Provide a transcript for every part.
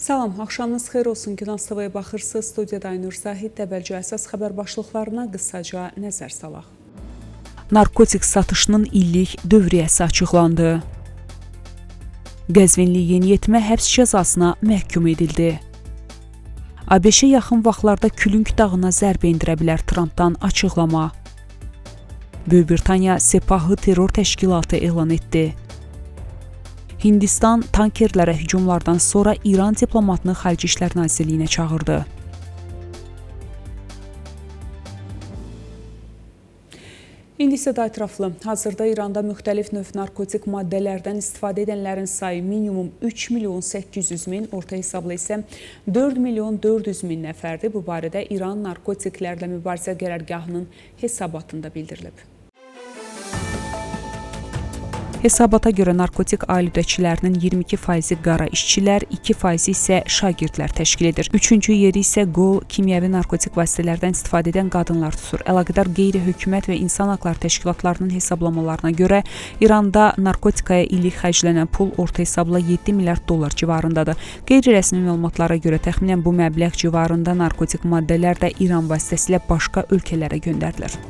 Salam, axşamınız xeyir olsun. Günahs TV'yə baxırsınız. Studiyada Aynur Zahid, əvvəlcə əsas xəbər başlıqlarına qısaca nəzər salaq. Narkotik satışının illik dövriyyəsi açıqlandı. Qəzvinli yeniyetmə həbs cəzasına məhkum edildi. ABŞ yaxın vaxtlarda Külünk dağına zərbə endirə bilər Trumpdan açıqlama. Böyük Britaniya Sepahı terror təşkilatı elan etdi. Hindistan tankerlərə hücumlardan sonra İran diplomatını Xarici İşlər Nazirliyinə çağırdı. İndi isə daha ətraflı. Hazırda İranda müxtəlif növ narkotik maddələrdən istifadə edənlərin sayı minimum 3.800.000, orta hesabla isə 4.400.000 nəfərdir. Bu barədə İran Narkotiklərlə Mübarizə Qərargahının hesabatında bildirilib. Hesabata görə narkotik alüdəçilərinin 22% qara işçilər, 2% isə şagirdlər təşkil edir. Üçüncü yeri isə qol, kimyəvi narkotik vasitələrdən istifadə edən qadınlar tutur. Əlaqədar qeyri-hökumət və insan haqları təşkilatlarının hesablamalarına görə İranda narkotikaya illik xərclənən pul orta hesabla 7 milyard dollar civarındadır. Qeyri-rəsmi məlumatlara görə təxminən bu məbləğ civarında narkotik maddələr də İran vasitəsilə başqa ölkələrə göndərilir.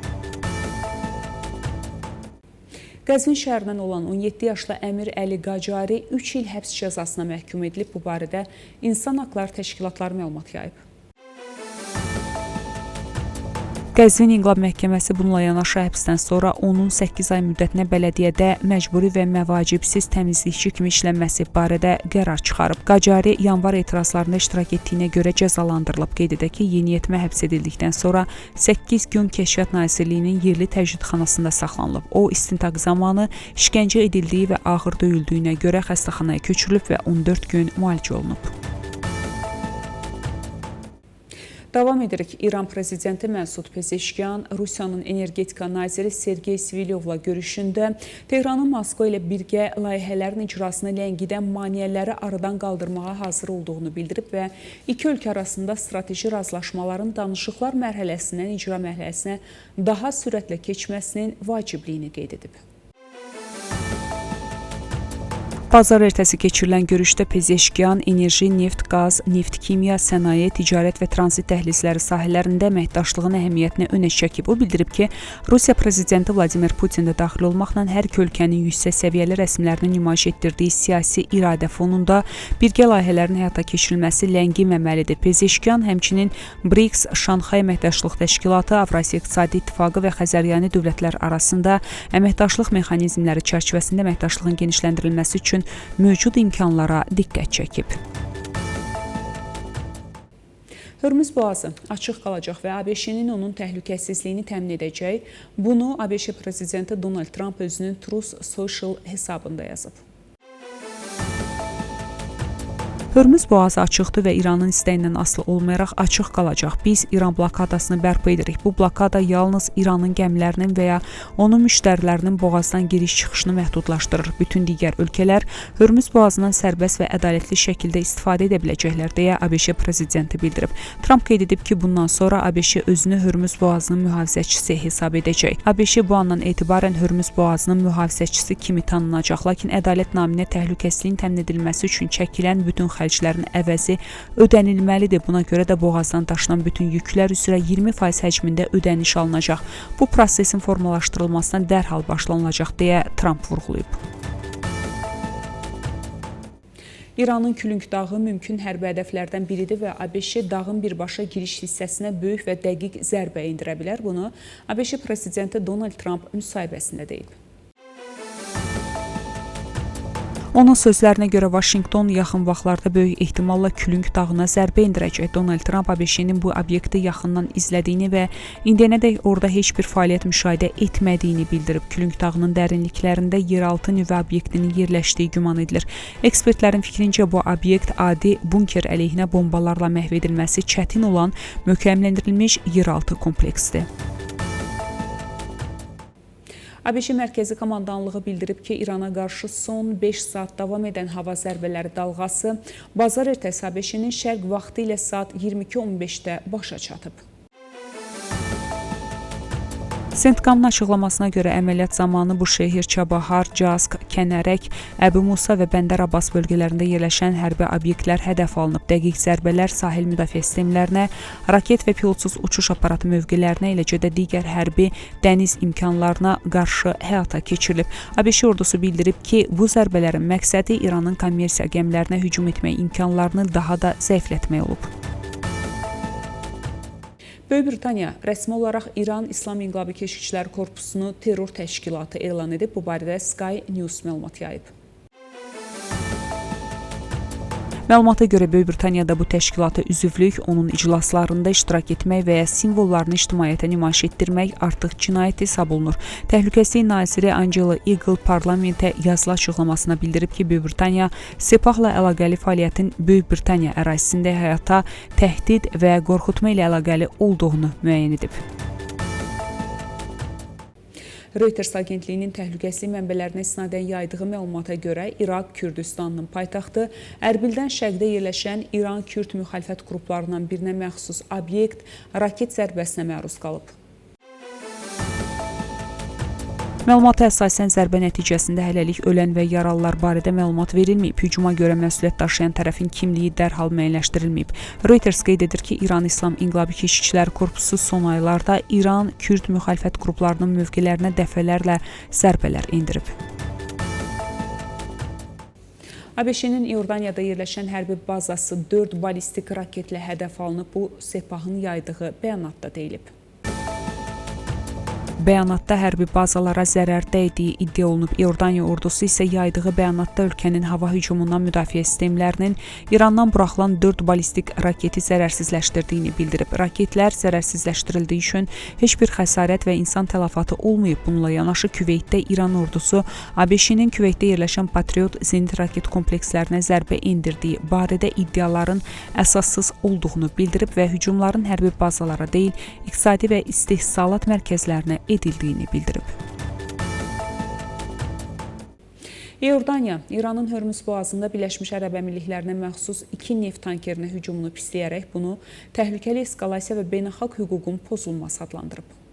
Qəzvin şəhərindən olan 17 yaşlı Əmir Əli Qacari 3 il həbs cəzasına məhkum edilib. Bu barədə İnsan Haqları Təşkilatları məlumat yayıb. Qəzvin İnqilab Məhkəməsi bununla yanaşı həbsdən sonra onun 8 ay müddətinə bələdiyyədə məcburi və məvacibsiz təmizlikçi kimi işlənməsi barədə qərar çıxarıb. Qacari yanvar etirazlarında iştirak etdiyinə görə cəzalandırılıb. Qeyd edək ki, yeniyetmə həbs edildikdən sonra 8 gün Kəşfiyyat Nazirliyinin yerli təcridxanasında saxlanılıb. O, istintaq zamanı işgəncə edildiyi və ağır döyüldüyünə görə xəstəxanaya köçürülüb və 14 gün müalicə olunub. Davam edirik. İran prezidenti Məsud Pezeşkiyan Rusiyanın energetika naziri Sergey Svilyovla görüşündə Tehranın Moskva ilə birgə layihələrin icrasını ləngidən maneələri aradan qaldırmağa hazır olduğunu bildirib və iki ölkə arasında strateji razılaşmaların danışıqlar mərhələsindən icra mərhələsinə daha sürətlə keçməsinin vacibliyini qeyd edib. Bazar ertəsi keçirilən görüşdə Pezeşkiyan enerji, neft, qaz, neft-kimya, sənaye, ticarət və tranzit dəhlizləri sahələrində əməkdaşlığın əhəmiyyətini önə çəkib. O bildirib ki, Rusiya prezidenti Vladimir Putin də daxil olmaqla hər iki ölkənin yüksək səviyyəli rəsmilərinin nümayiş etdirdiyi siyasi iradə fonunda birgə layihələrin həyata keçirilməsi ləngiməməlidir. Pezeşkiyan həmçinin BRICS, Şanxay Əməkdaşlıq Təşkilatı, Avrasiya İqtisadi İttifaqı və Xəzəryani dövlətlər arasında əməkdaşlıq mexanizmləri çərçivəsində əməkdaşlığın genişləndirilməsi üçün mövcud imkanlara diqqət çəkib. Hörmüz boğazı açıq qalacaq və ABŞ-nin onun təhlükəsizliyini təmin edəcək. Bunu ABŞ prezidenti Donald Trump özünün Truth Social hesabında yazıb. Hörmüz boğazı açıqdır və İranın istəyindən asılı olmayaraq açıq qalacaq. Biz İran blokadasını bərpa edirik. Bu blokada yalnız İranın gəmilərinin və ya onun müştərilərinin boğazdan giriş-çıxışını məhdudlaşdırır. Bütün digər ölkələr Hörmüz boğazından sərbəst və ədalətli şəkildə istifadə edə biləcəklər, deyə ABŞ prezidenti bildirib. Trump qeyd edib ki, bundan sonra ABŞ özünü Hörmüz boğazının mühafizəçisi hesab edəcək. ABŞ bu andan etibarən Hörmüz boğazının mühafizəçisi kimi tanınacaq, lakin ədalət naminə təhlükəsizliyin təmin edilməsi üçün çəkilən bütün xərclərin əvəzi ödənilməlidir. Buna görə də boğazdan daşınan bütün yüklər üzrə 20% həcmində ödəniş alınacaq. Bu prosesin formalaşdırılmasına dərhal başlanılacaq, deyə Trump vurğulayıb. İranın Külünk dağı mümkün hərbi hədəflərdən biridir və ABŞ dağın birbaşa giriş hissəsinə böyük və dəqiq zərbə endirə bilər. Bunu ABŞ prezidenti Donald Trump müsahibəsində deyib. Onun sözlərinə görə Vaşinqton yaxın vaxtlarda böyük ehtimalla Külünk dağına zərbə endirəcək. Donald Trump ABŞ-nin bu obyekti yaxından izlədiyini və indiyənədək orada heç bir fəaliyyət müşahidə etmədiyini bildirib. Külünk dağının dərinliklərində yeraltı nüvə obyektinin yerləşdiyi güman edilir. Ekspertlərin fikrincə bu obyekt adi bunker əleyhinə bombalarla məhv edilməsi çətin olan möhkəmləndirilmiş yeraltı kompleksdir. ABŞ Mərkəzi Komandanlığı bildirib ki, İrana qarşı son 5 saat davam edən hava zərbələri dalğası bazar ertəsi ABŞ-nin şərq vaxtı ilə saat 22:15-də başa çatıb. Centcom-un açıqlamasına görə əməliyyat zamanı Buşehir, Çabahar, Cask, Kənərək, Əbu Musa və Bəndər Abbas bölgələrində yerləşən hərbi obyektlər hədəf alınıb. Dəqiq zərbələr sahil müdafiə sistemlərinə, raket və pilotsuz uçuş aparatı mövqelərinə, eləcə də digər hərbi dəniz imkanlarına qarşı həyata keçirilib. ABŞ ordusu bildirib ki, bu zərbələrin məqsədi İranın kommersiya gəmilərinə hücum etmək imkanlarını daha da zəiflətmək olub. Böyük Britaniya rəsmi olaraq İran İslam İnqilabı Keşikçiləri Korpusunu terror təşkilatı elan edib. Bu barədə Sky News məlumat yayıb. Məlumata görə Böyük Britaniyada bu təşkilata üzvlük, onun iclaslarında iştirak etmək və ya simvollarını ictimaiyyətə nümayiş etdirmək artıq cinayət hesab olunur. Təhlükəsizlik naziri Angela Eagle parlamentə yazılı açıqlamasına bildirib ki, Böyük Britaniya Sepahla əlaqəli fəaliyyətin Böyük Britaniya ərazisində həyata təhdid və qorxutma ilə əlaqəli olduğunu müəyyən edib. Reuters agentliyinin təhlükəsizlik mənbələrinə isnadən yaydığı məlumata görə İraq Kürdistanının paytaxtı Ərbildən şərqdə yerləşən İran Kürd müxalifət qruplarından birinə məxsus obyekt raket zərbəsinə məruz qalıb. Məlumata əsasən zərbə nəticəsində hələlik ölən və yaralılar barədə məlumat verilməyib. Hücuma görə məsuliyyət daşıyan tərəfin kimliyi dərhal müəyyənləşdirilməyib. Reuters qeyd edir ki, İran İslam İnqilabı Keşikçiləri Korpusu son aylarda İran Kürd müxalifət qruplarının mövqelərinə dəfələrlə zərbələr endirib. ABŞ-nin İordaniyada yerləşən hərbi bazası 4 ballistik raketlə hədəf alınıb. Bu, Sepahın yaydığı bəyanatda deyilib. Bəyanatda hərbi bazalara zərər dəydiyi iddia olunub. İordaniya ordusu isə yaydığı bəyanatda ölkənin hava hücumundan müdafiə sistemlərinin İrandan buraxılan 4 ballistik raketi zərərsizləşdirdiyini bildirib. Raketlər zərərsizləşdirildiyi üçün heç bir xəsarət və insan tələfatı olmayıb. Bununla yanaşı Küveytdə İran ordusu ABŞ-nin Küveytdə yerləşən Patriot zenit raket komplekslərinə zərbə endirdiyi barədə iddiaların əsassız olduğunu bildirib və hücumların hərbi bazalara deyil, iqtisadi və istehsalat mərkəzlərinə edildiyini bildirib. İordaniya, İranın Hörmüz boğazında Birləşmiş Ərəb Əmirliklərinə məxsus 2 neft tankerinə hücumunu pisləyərək bunu təhlükəli eskalasiya və beynəlxalq hüququn pozulması adlandırıb.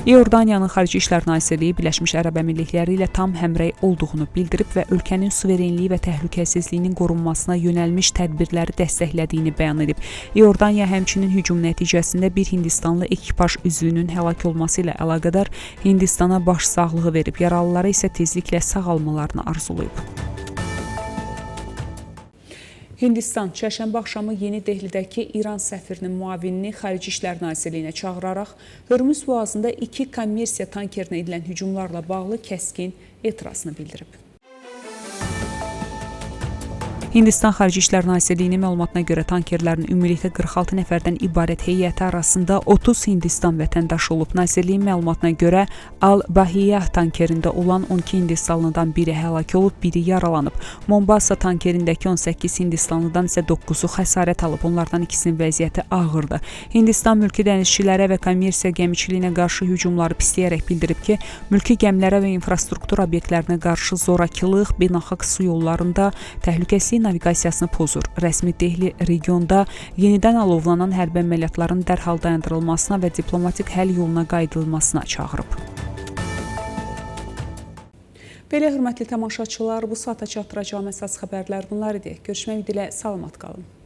İordaniyanın Xarici İşlər Nazirliyi Birləşmiş Ərəb Əmirlikləri ilə tam həmrəy olduğunu bildirib və ölkənin suverenliyi və təhlükəsizliyinin qorunmasına yönəlmiş tədbirləri dəstəklədiyini bəyan edib. İordaniya həmçinin hücum nəticəsində bir Hindistanlı ekipaj üzvünün həlak olması ilə əlaqədar Hindistana başsağlığı verib. Yaralılara isə tezliklə sağalmalarını arzulayıb. Hindistan çərşənbə axşamı Yeni Dehlidəki İran səfirinin müavinini Xarici İşlər Nazirliyinə çağıraraq Hörmüz boğazında 2 kommersiya tankerinə edilən hücumlarla bağlı kəskin etirazını bildirib. Hindistan Xarici İşlər Nazirliyinin məlumatına görə tankerlərin ümumilikdə 46 nəfərdən ibarət heyəti arasında 30 Hindistan vətəndaşı olub. Nazirliyin məlumatına görə Al-Bahiyah tankerində olan 12 Hindistanlıdan biri həlak olub, biri yaralanıb. Mombasa tankerindəki 18 Hindistanlıdan isə 9-u xəsarət alıb. Onlardan ikisinin vəziyyəti ağırdır. Hindistan mülki dənizçilərə və kommersiya gəmiçiliyinə qarşı hücumları pisləyərək bildirib ki, mülki gəmilərə və infrastruktur obyektlərinə qarşı zorakılıq beynəlxalq su yollarında təhlükəsizlik naviqasiyasını pozur. Rəsmi Dehli regionda yenidən alovlanan hərbi əməliyyatların dərhal dayandırılmasına və diplomatik həll yoluna qayıdılmasına çağırıb. Belə hörmətli tamaşaçılar, bu saata çatdıracağım əsas xəbərlər bunlar idi. Görüşmək ümidi ilə salamat qalın.